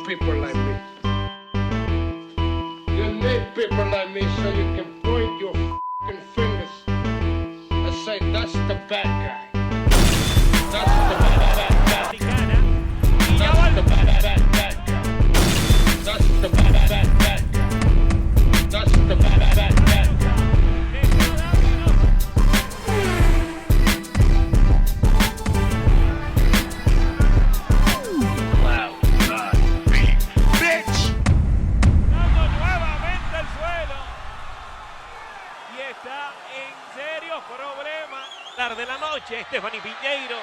people like me. You need people like me so you can point your f***ing fingers and say, that's the bad guy. That's the bad guy. That's the bad guy. That's the bad guy. That's the bad guy. De la noche, Piñeiro.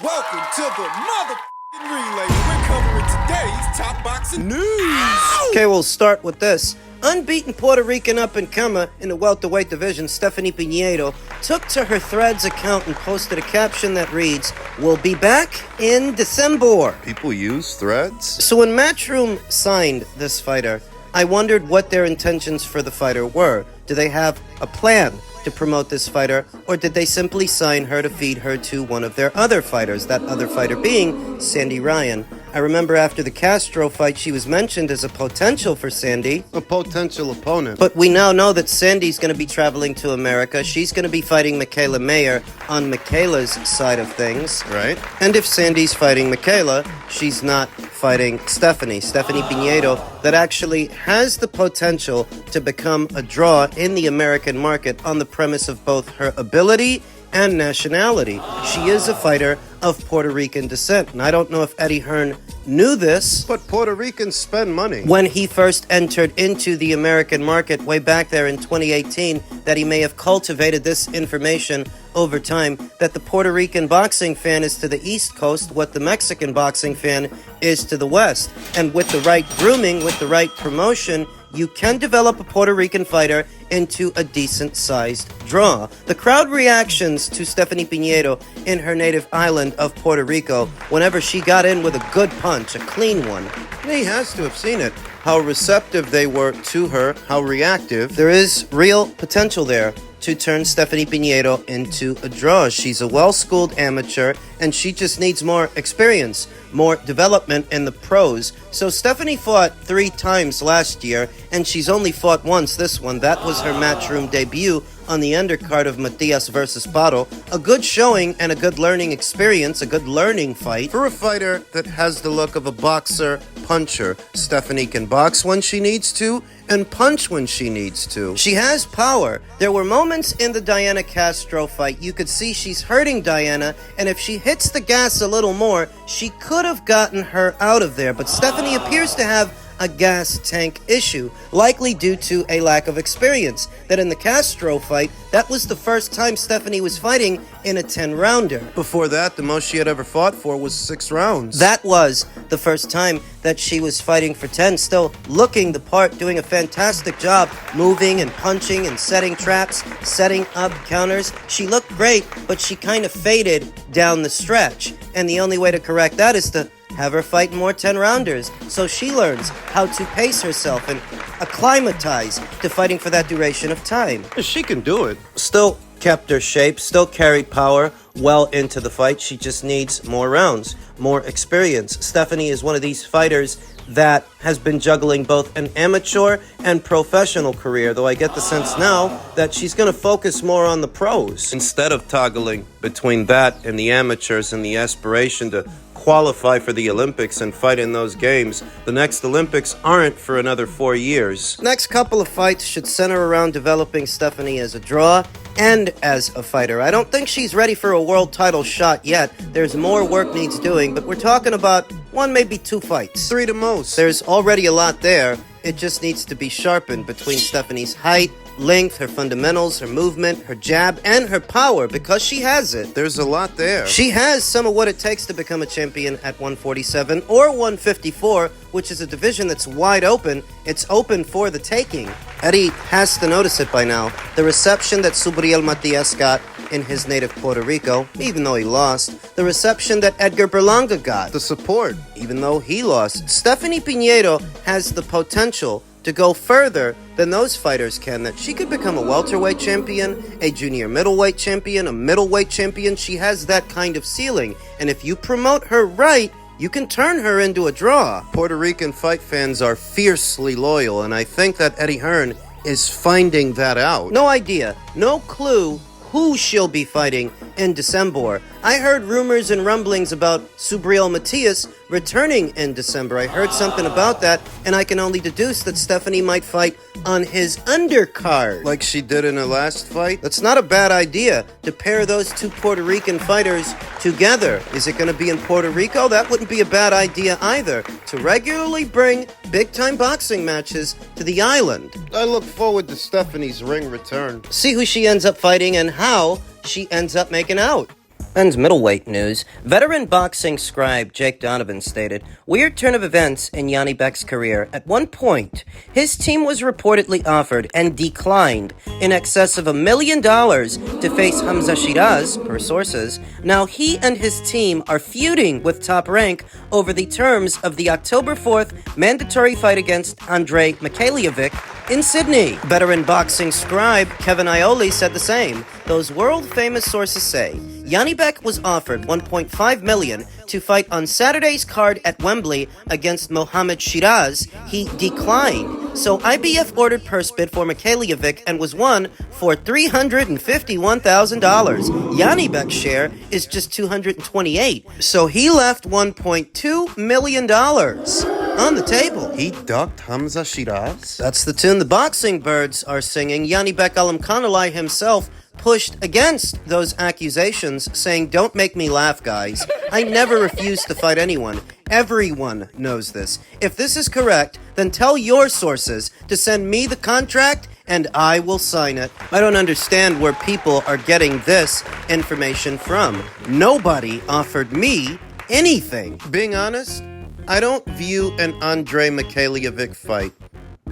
Welcome to the motherfucking relay. We're covering today's top boxing news. Okay, we'll start with this. Unbeaten Puerto Rican up-and-comer in the welterweight division, Stephanie Piñeiro, took to her Threads account and posted a caption that reads, "We'll be back in December." People use Threads? So when Matchroom signed this fighter, I wondered what their intentions for the fighter were. Do they have a plan to promote this fighter, or did they simply sign her to feed her to one of their other fighters, that other fighter being Sandy Ryan? I remember after the Castro fight, she was mentioned as a potential for Sandy. A potential opponent. But we now know that Sandy's going to be traveling to America. She's going to be fighting Michaela Mayer on Michaela's side of things. Right. And if Sandy's fighting Michaela, she's not fighting Stephanie Piñeiro, that actually has the potential to become a draw in the American market on the premise of both her ability and nationality. She is a fighter of Puerto Rican descent, and I don't know if Eddie Hearn knew this. But Puerto Ricans spend money. When he first entered into the American market way back there in 2018, that he may have cultivated this information over time, that the Puerto Rican boxing fan is to the East Coast what the Mexican boxing fan is to the West. And with the right grooming, with the right promotion, you can develop a Puerto Rican fighter into a decent-sized draw. The crowd reactions to Stephanie Piñeiro in her native island of Puerto Rico, whenever she got in with a good punch, a clean one. He has to have seen it. How receptive they were to her, how reactive. There is real potential there to turn Stephanie Piñeiro into a draw. She's a well-schooled amateur, and she just needs more experience, more development in the pros. So Stephanie fought 3 times last year, and she's only fought once this one. That was her Matchroom debut on the undercard of Matias versus Paro. A good showing and a good learning experience, a good learning fight. For a fighter that has the look of a boxer, puncher, Stephanie can box when she needs to and punch when she needs to. She has power. There were moments in the Diana Castro fight you could see she's hurting Diana, and if she hits the gas a little more, she could have gotten her out of there. But Stephanie appears to have a gas tank issue, likely due to a lack of experience. That in the Castro fight, that was the first time Stephanie was fighting in a 10-rounder. Before that, the most she had ever fought for was 6 rounds. That was the first time that she was fighting for 10, still looking the part, doing a fantastic job, moving and punching and setting traps, setting up counters. She looked great, but she kind of faded down the stretch. And the only way to correct that is to have her fight more 10-rounders, so she learns how to pace herself and acclimatize to fighting for that duration of time. She can do it. Still kept her shape, still carried power well into the fight. She just needs more rounds, more experience. Stephanie is one of these fighters that has been juggling both an amateur and professional career, though I get the sense now that she's going to focus more on the pros. Instead of toggling between that and the amateurs and the aspiration to qualify for the Olympics and fight in those games, the next Olympics aren't for another 4 years. Next couple of fights should center around developing Stephanie as a draw and as a fighter. I don't think she's ready for a world title shot yet. There's more work needs doing, but we're talking about 1, maybe 2 fights. 3 to most. There's already a lot there. It just needs to be sharpened between Stephanie's height, length, her fundamentals, her movement, her jab, and her power, because she has it. There's a lot there. She has some of what it takes to become a champion at 147 or 154, which is a division that's wide open. It's open for the taking. Eddie has to notice it by now. The reception that Subriel Matias got in his native Puerto Rico, even though he lost. The reception that Edgar Berlanga got. The support. Even though he lost. Stephanie Piñeiro has the potential to to go further than those fighters can, that she could become a welterweight champion, a junior middleweight champion, a middleweight champion. She has that kind of ceiling, and if you promote her right, you can turn her into a draw. Puerto Rican fight fans are fiercely loyal, and I think that Eddie Hearn is finding that out. No idea, no clue who she'll be fighting in December. I heard rumors and rumblings about Subriel Matias returning in December. I heard something about that, and I can only deduce that Stephanie might fight on his undercard. Like she did in her last fight? That's not a bad idea, to pair those two Puerto Rican fighters together. Is it going to be in Puerto Rico? That wouldn't be a bad idea either, to regularly bring big-time boxing matches to the island. I look forward to Stephanie's ring return. See who she ends up fighting and how she ends up making out. Men's middleweight news. Veteran boxing scribe Jake Donovan stated, "Weird turn of events in Janibek's career. At one point, his team was reportedly offered and declined in excess of $1 million to face Hamza Sheeraz, per sources. Now he and his team are feuding with Top Rank over the terms of the October 4th mandatory fight against Andrei Mikhailiovic in Sydney." Veteran boxing scribe Kevin Ioli said the same. Those world-famous sources say Janibek was offered $1.5 million to fight on Saturday's card at Wembley against Mohamed Sheeraz. He declined. So IBF ordered purse bid for Mikhailiovic and was won for $351,000. Janibek's share is just $228. So he left $1.2 million on the table. He ducked Hamza Sheeraz? That's the tune the boxing birds are singing. Janibek Alamkanalai himself pushed against those accusations, saying, "Don't make me laugh, guys. I never refused to fight anyone. Everyone knows this. If this is correct, then tell your sources to send me the contract and I will sign it." I don't understand where people are getting this information from. Nobody offered me anything. Being honest, I don't view an Andrei Mikhailiovic fight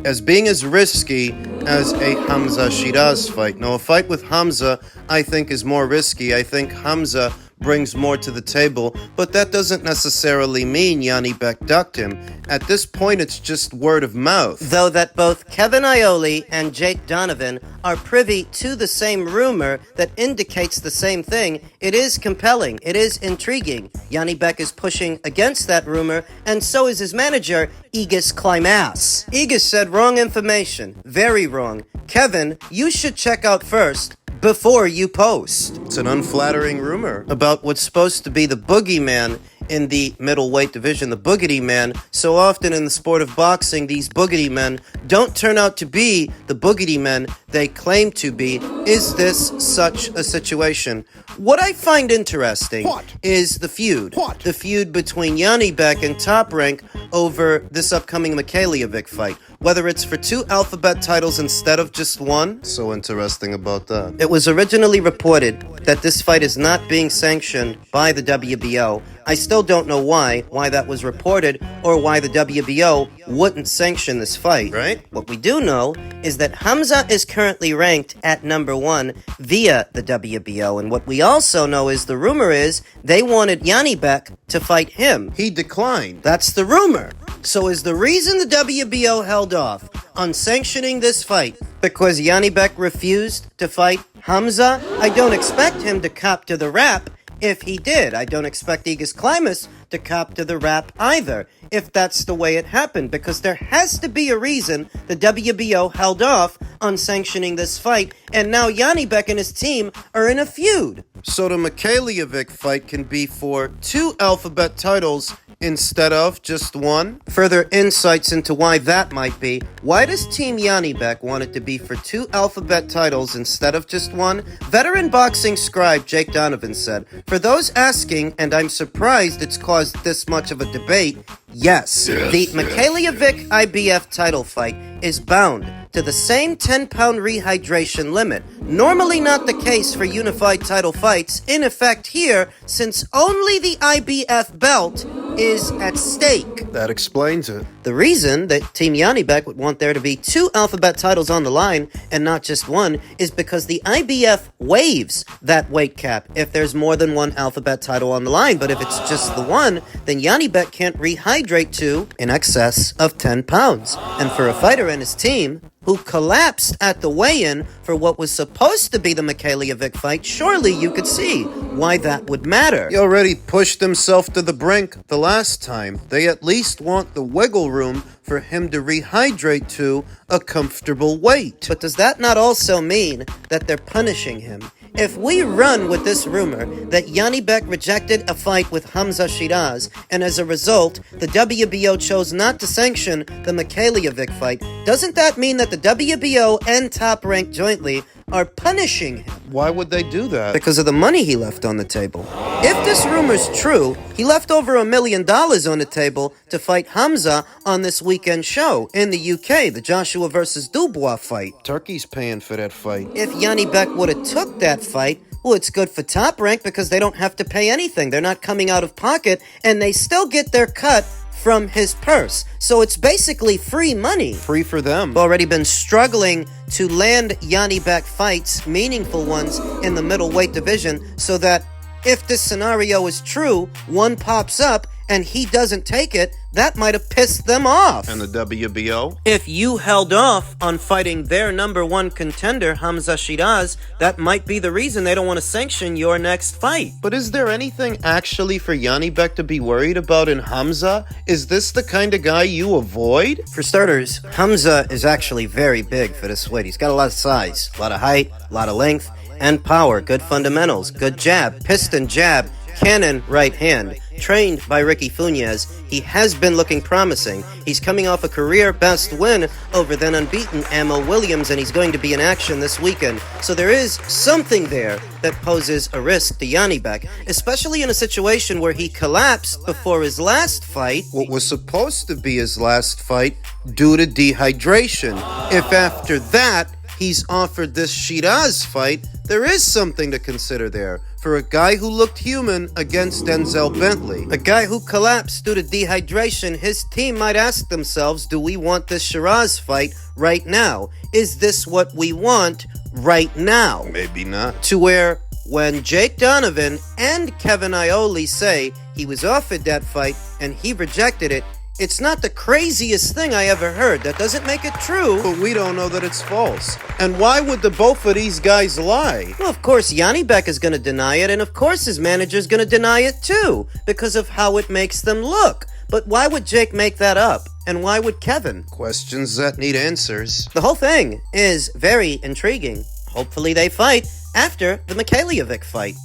as being as risky as a Hamza Sheeraz fight. Now, a fight with Hamza, I think, is more risky. I think Hamza brings more to the table, but that doesn't necessarily mean Janibek ducked him. At this point, it's just word of mouth. Though that both Kevin Ioli and Jake Donovan are privy to the same rumor that indicates the same thing, it is compelling, it is intriguing. Janibek is pushing against that rumor, and so is his manager, Aegis Climax. Aegis said wrong information, very wrong. Kevin, you should check out first before you post. It's an unflattering rumor About what's supposed to be the boogeyman in the middleweight division, the boogity man. So often in the sport of boxing, these boogity men don't turn out to be the boogity men they claim to be. Is this such a situation? What I find interesting is the feud. The feud between Janibek and Top Rank over this upcoming Mikhailiovic fight. Whether it's for 2 alphabet titles instead of just one. So interesting about that. It was originally reported that this fight is not being sanctioned by the WBO. I still don't know why that was reported, or why the WBO wouldn't sanction this fight. Right. What we do know is that Hamza is currently ranked at number 1 via the WBO, and what we also know is the rumor is they wanted Janibek to fight him. He declined. That's the rumor. So is the reason the WBO held off on sanctioning this fight because Janibek refused to fight Hamza? I don't expect him to cop to the rap if he did. I don't expect Aegis Climax to cop to the rap either, if that's the way it happened, because there has to be a reason the WBO held off on sanctioning this fight, and now Janibek and his team are in a feud. So the Mikhailiovic fight can be for 2 alphabet titles instead of just 1? Further insights into why that might be. Why does Team Janibek want it to be for 2 alphabet titles instead of just 1? Veteran boxing scribe Jake Donovan said, "For those asking, and I'm surprised it's caused this much of a debate, yes. The Mikhailiovic IBF title fight is bound to the same 10-pound rehydration limit. Normally not the case for unified title fights. In effect here, since only the IBF belt is at stake." That explains it. The reason that Team Janibek would want there to be 2 alphabet titles on the line and not just one is because the IBF waives that weight cap if there's more than 1 alphabet title on the line. But if it's just the one, then Janibek can't rehydrate to in excess of 10 pounds. And for a fighter and his team who collapsed at the weigh-in for what was supposed to be the Mikhailiovic fight, surely you could see why that would matter. He already pushed himself to the brink the last time. They at least want the wiggle room for him to rehydrate to a comfortable weight. But does that not also mean that they're punishing him? If we run with this rumor that Janibek rejected a fight with Hamza Sheeraz, and as a result, the WBO chose not to sanction the Mikhailiovic fight, doesn't that mean that the WBO and Top Rank jointly are punishing him? Why would they do that? Because of the money he left on the table. If this rumor's true, he left over $1 million on the table to fight Hamza on this weekend show in the UK, the Joshua versus Dubois fight. Turkey's paying for that fight. If Janibek would have took that fight, well, it's good for Top Rank because they don't have to pay anything. They're not coming out of pocket, and they still get their cut from his purse. So it's basically free money. Free for them. We've already been struggling to land Janibek fights, meaningful ones, in the middleweight division, so that if this scenario is true, one pops up and he doesn't take it, that might have pissed them off. And the WBO? If you held off on fighting their number 1 contender, Hamza Sheeraz, that might be the reason they don't want to sanction your next fight. But is there anything actually for Janibek to be worried about in Hamza? Is this the kind of guy you avoid? For starters, Hamza is actually very big for this weight. He's got a lot of size, a lot of height, a lot of length, and power. Good fundamentals, good jab, piston jab, cannon right hand. Trained by Ricky Funes, he has been looking promising. He's coming off a career best win over then unbeaten Ammo Williams, and he's going to be in action this weekend. So there is something there that poses a risk to Janibek, especially in a situation where he collapsed before his last fight. What was supposed to be his last fight due to dehydration. If after that he's offered this Sheeraz fight, there is something to consider there for a guy who looked human against Denzel Bentley. A guy who collapsed due to dehydration. His team might ask themselves, do we want this Sheeraz fight right now? Is this what we want right now? Maybe not. To where when Jake Donovan and Kevin Iole say he was offered that fight and he rejected it, it's not the craziest thing I ever heard. That doesn't make it true. But we don't know that it's false. And why would the both of these guys lie? Well, of course, Janibek is going to deny it, and of course his manager's going to deny it too, because of how it makes them look. But why would Jake make that up? And why would Kevin? Questions that need answers. The whole thing is very intriguing. Hopefully they fight after the Mikhailiovic fight.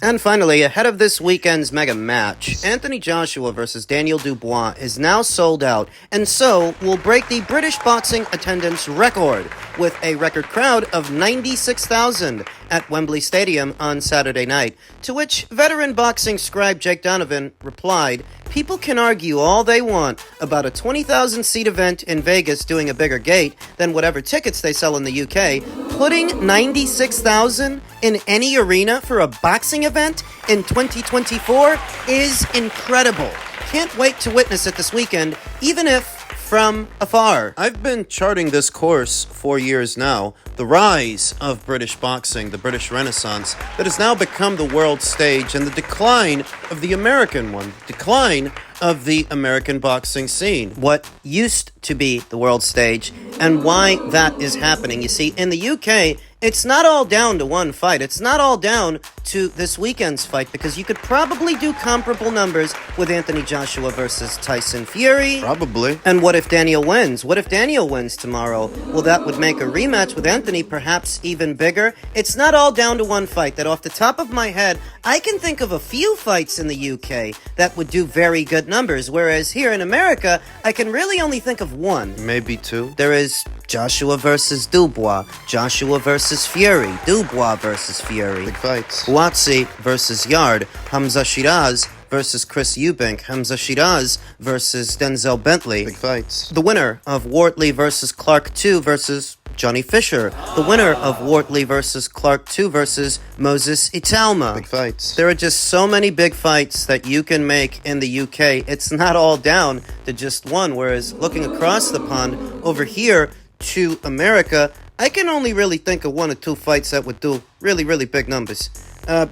And finally, ahead of this weekend's mega match, Anthony Joshua versus Daniel Dubois is now sold out, and so will break the British boxing attendance record with a record crowd of 96,000 at Wembley Stadium on Saturday night, to which veteran boxing scribe Jake Donovan replied, "People can argue all they want about a 20,000-seat event in Vegas doing a bigger gate than whatever tickets they sell in the UK. Putting 96,000 in any arena for a boxing event in 2024 is incredible. Can't wait to witness it this weekend, even if from afar." I've been charting this course for years now. The rise of British boxing, the British Renaissance, that has now become the world stage, and the decline of the American one, decline of the American boxing scene. What used to be the world stage, and why that is happening. You see, in the UK, it's not all down to one fight. It's not all down to this weekend's fight, because you could probably do comparable numbers with Anthony Joshua versus Tyson Fury. Probably. And what if Daniel wins? What if Daniel wins tomorrow? Well, that would make a rematch with Anthony perhaps even bigger. It's not all down to one fight. That off the top of my head, I can think of a few fights in the UK that would do very good numbers, whereas here in America, I can really only think of one. Maybe two. There is Joshua versus Dubois, Joshua versus Fury, Dubois versus Fury, Big fights. Buatsi versus Yard, Hamza Sheeraz versus Chris Eubank, Hamza Sheeraz versus Denzel Bentley. Big fights. The winner of Wortley versus Clark 2 versus Johnny Fisher, the winner of Wortley versus Clark 2 versus Moses Italma. Big fights. There are just so many big fights that you can make in the UK. It's not all down to just one, whereas looking across the pond over here to America, I can only really think of one or two fights that would do really, really big numbers.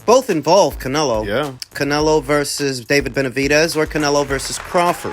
Both involve Canelo. Yeah. Canelo versus David Benavidez or Canelo versus Crawford.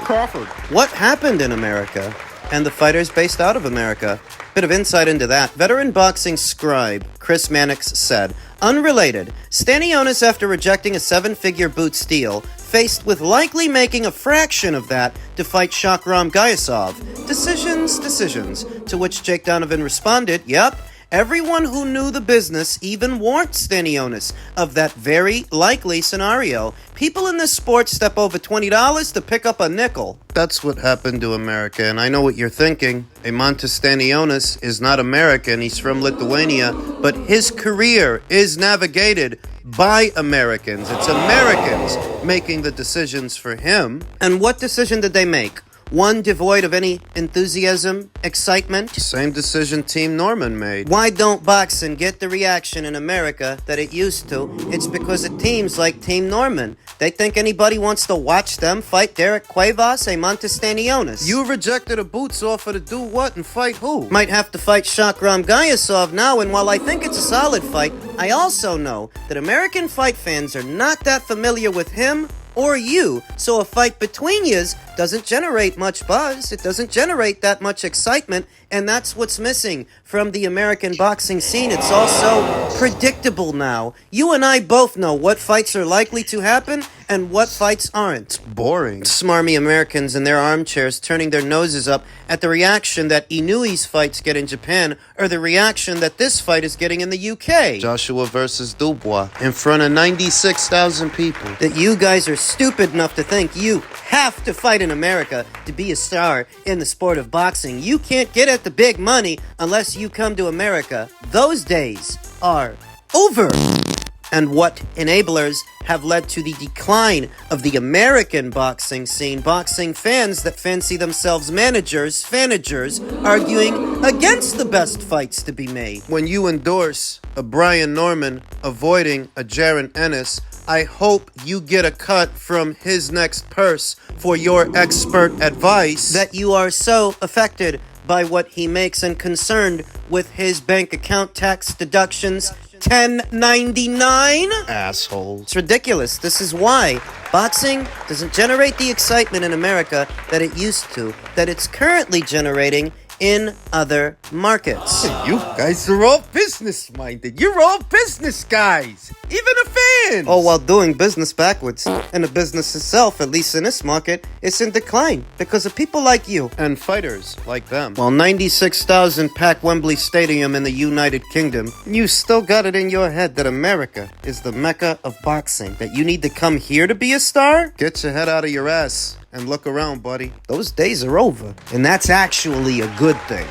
What happened in America and the fighters based out of America? Bit of insight into that. Veteran boxing scribe Chris Mannix said, unrelated, Stanionis, after rejecting a 7-figure boots deal, faced with likely making a fraction of that to fight Shakram Gayasov. Decisions. To which Jake Donovan responded, yep, everyone who knew the business even warned Stanionis of that very likely scenario. People in this sport step over $20 to pick up a nickel. That's what happened to America, and I know what you're thinking. Eimantas Stanionis is not American, he's from Lithuania, but his career is navigated by Americans. It's Americans making the decisions for him. And what decision did they make? One devoid of any enthusiasm, excitement? Same decision Team Norman made. Why don't boxing get the reaction in America that it used to? It's because of teams like Team Norman. They think anybody wants to watch them fight Derek Cuevas, Eimantas Stanionis. You rejected a boots offer to do what and fight who? Might have to fight Shakram Gayasov now, and while I think it's a solid fight, I also know that American fight fans are not that familiar with him or you, so a fight between yous doesn't generate much buzz, it doesn't generate that much excitement, and that's what's missing from the American boxing scene. It's also predictable now. You and I both know what fights are likely to happen and what fights aren't. Boring. Smarmy Americans in their armchairs turning their noses up at the reaction that Inoui's fights get in Japan or the reaction that this fight is getting in the UK. Joshua versus Dubois in front of 96,000 people. That you guys are stupid enough to think you have to fight in America to be a star in the sport of boxing. You can't get at the big money unless you come to America. Those days are over. And what enablers have led to the decline of the American boxing scene. Boxing fans that fancy themselves fanagers, arguing against the best fights to be made. When you endorse a Brian Norman avoiding a Jaron Ennis, I hope you get a cut from his next purse for your expert advice. That you are so affected by what he makes and concerned with his bank account tax deductions. 1099? Assholes. It's ridiculous. This is why boxing doesn't generate the excitement in America that it used to, that it's currently generating in other markets. You guys are all business-minded. You're all business guys. Even a fan. All while doing business backwards. And the business itself, at least in this market, is in decline because of people like you. And fighters like them. While 96,000 pack Wembley Stadium in the United Kingdom, you still got it in your head that America is the mecca of boxing. That you need to come here to be a star? Get your head out of your ass and look around, buddy. Those days are over. And that's actually a good thing.